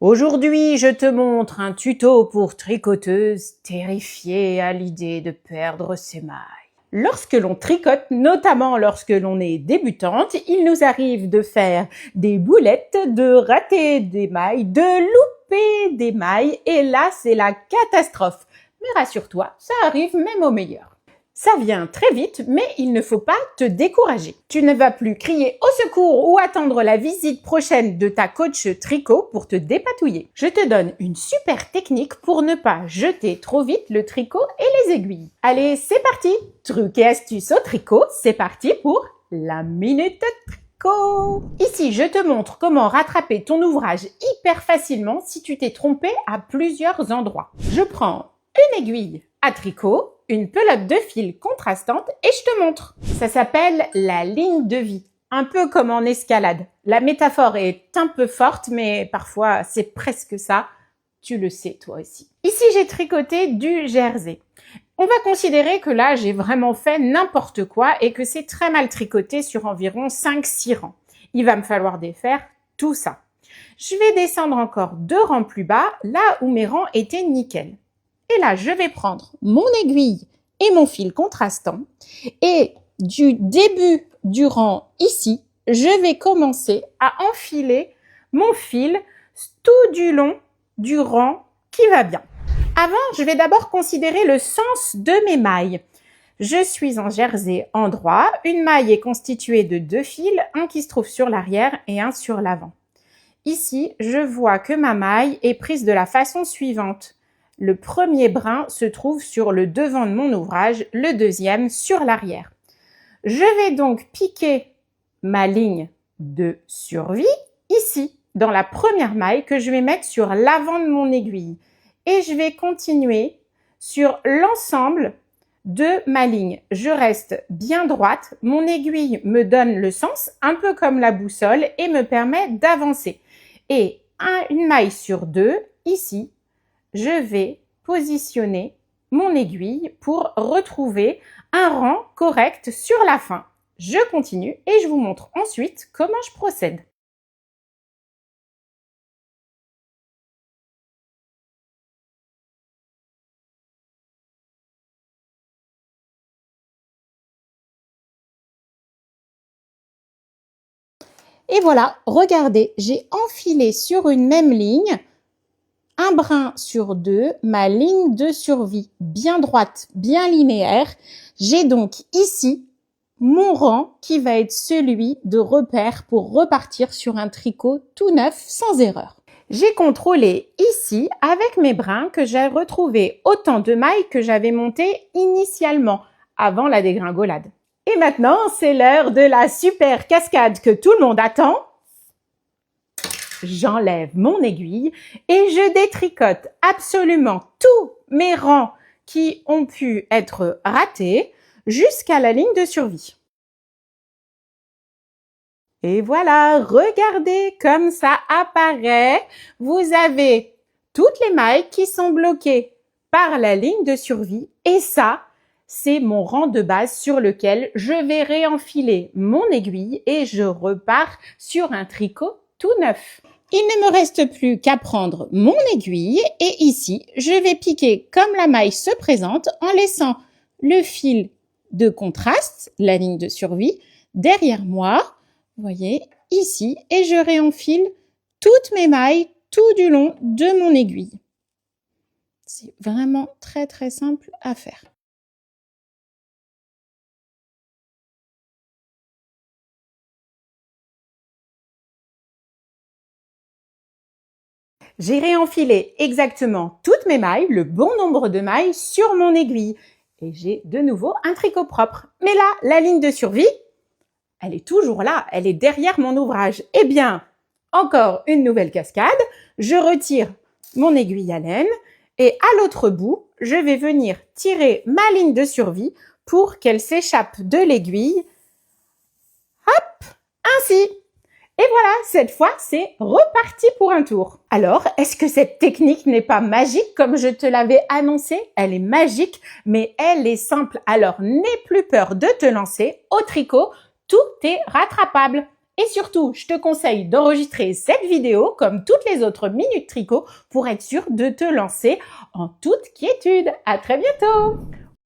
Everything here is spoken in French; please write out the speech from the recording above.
Aujourd'hui, je te montre un tuto pour tricoteuse terrifiée à l'idée de perdre ses mailles. Lorsque l'on tricote, notamment lorsque l'on est débutante, il nous arrive de faire des boulettes, de rater des mailles, de louper des mailles, et là, c'est la catastrophe. Mais rassure-toi, ça arrive même aux meilleurs. Ça vient très vite, mais il ne faut pas te décourager. Tu ne vas plus crier au secours ou attendre la visite prochaine de ta coach tricot pour te dépatouiller. Je te donne une super technique pour ne pas jeter trop vite le tricot et les aiguilles. Allez, c'est parti! Trucs et astuces au tricot, c'est parti pour la minute tricot! Ici, je te montre comment rattraper ton ouvrage hyper facilement si tu t'es trompé à plusieurs endroits. Je prends une aiguille à tricot, une pelote de fil contrastante et je te montre. Ça s'appelle la ligne de vie, un peu comme en escalade. La métaphore est un peu forte, mais parfois c'est presque ça. Tu le sais toi aussi. Ici, j'ai tricoté du jersey. On va considérer que là, j'ai vraiment fait n'importe quoi et que c'est très mal tricoté sur environ 5-6 rangs. Il va me falloir défaire tout ça. Je vais descendre encore 2 rangs plus bas, là où mes rangs étaient nickel. Et là, je vais prendre mon aiguille et mon fil contrastant. Et du début du rang ici, je vais commencer à enfiler mon fil tout du long du rang qui va bien. Avant, je vais d'abord considérer le sens de mes mailles. Je suis en jersey endroit. Une maille est constituée de 2 fils, un qui se trouve sur l'arrière et un sur l'avant. Ici, je vois que ma maille est prise de la façon suivante. Le premier brin se trouve sur le devant de mon ouvrage, le deuxième sur l'arrière. Je vais donc piquer ma ligne de survie ici, dans la première maille que je vais mettre sur l'avant de mon aiguille. Et je vais continuer sur l'ensemble de ma ligne. Je reste bien droite, mon aiguille me donne le sens, un peu comme la boussole, et me permet d'avancer. Et une maille sur 2, ici, je vais positionner mon aiguille pour retrouver un rang correct sur la fin. Je continue et je vous montre ensuite comment je procède. Et voilà, regardez, j'ai enfilé sur une même ligne un brin sur 2, ma ligne de survie bien droite, bien linéaire. J'ai donc ici mon rang qui va être celui de repère pour repartir sur un tricot tout neuf sans erreur. J'ai contrôlé ici avec mes brins que j'ai retrouvé autant de mailles que j'avais montées initialement avant la dégringolade. Et maintenant, c'est l'heure de la super cascade que tout le monde attend. J'enlève mon aiguille et je détricote absolument tous mes rangs qui ont pu être ratés jusqu'à la ligne de survie. Et voilà, regardez comme ça apparaît. Vous avez toutes les mailles qui sont bloquées par la ligne de survie et ça, c'est mon rang de base sur lequel je vais réenfiler mon aiguille et je repars sur un tricot tout neuf. Il ne me reste plus qu'à prendre mon aiguille et ici, je vais piquer comme la maille se présente en laissant le fil de contraste, la ligne de survie, derrière moi, vous voyez, ici, et je réenfile toutes mes mailles tout du long de mon aiguille. C'est vraiment très très simple à faire. J'ai réenfilé exactement toutes mes mailles, le bon nombre de mailles sur mon aiguille. Et j'ai de nouveau un tricot propre. Mais là, la ligne de survie, elle est toujours là, elle est derrière mon ouvrage. Eh bien, encore une nouvelle cascade. Je retire mon aiguille à laine et à l'autre bout, je vais venir tirer ma ligne de survie pour qu'elle s'échappe de l'aiguille. Hop, ainsi. Et voilà, cette fois, c'est reparti pour un tour. Alors, est-ce que cette technique n'est pas magique comme je te l'avais annoncé? Elle est magique, mais elle est simple. Alors, n'aie plus peur de te lancer au tricot. Tout est rattrapable. Et surtout, je te conseille d'enregistrer cette vidéo comme toutes les autres minutes tricot pour être sûr de te lancer en toute quiétude. À très bientôt!